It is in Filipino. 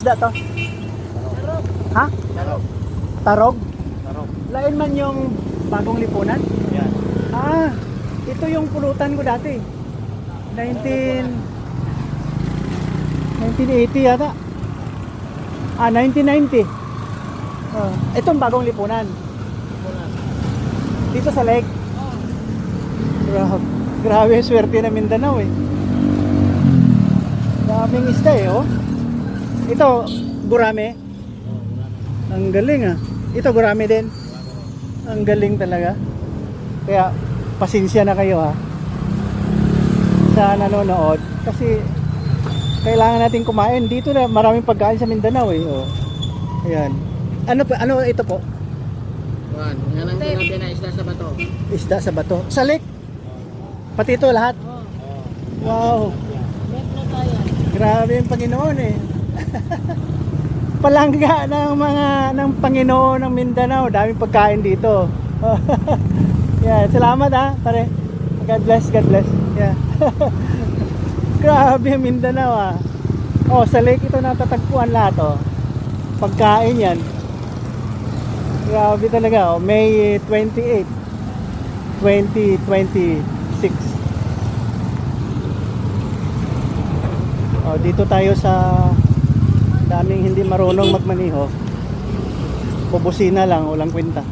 Isda to? Ha? Tarog. Tarog? Tarog. Lain man yung bagong lipunan? Yan. Ah, ito yung pulutan ko dati. 1980 yata. 1990. Itong bagong lipunan. Dito sa lake. Grabe yung swerte na Mindanao eh. Daming isda eh, oh. Ito, gurame. Ang galing ah. Ito gurame din. Ang galing talaga. Kaya pasensya na kayo ha sa nanonood kasi kailangan natin kumain. Dito na maraming pagkain sa Mindanao eh. Oh. Ayan. Ano ito po? Yan. Yan ang tinabi na isda sa bato. Isda sa bato. Sa lake? Pati ito lahat? Wow. Grabe yung Panginoon eh. Palangga ng Panginoon ng Mindanao. Daming pagkain dito. Yeah, salamat ha, pare. God bless, God bless. Yeah. Grabe Mindanao ah. Oh, sa lake ito natatagpuan lahat oh. Pagkain yan. Grabe talaga oh. May 28 2026. Oh, dito tayo sa daming hindi marunong magmaniho. Bubusina lang, walang kwenta.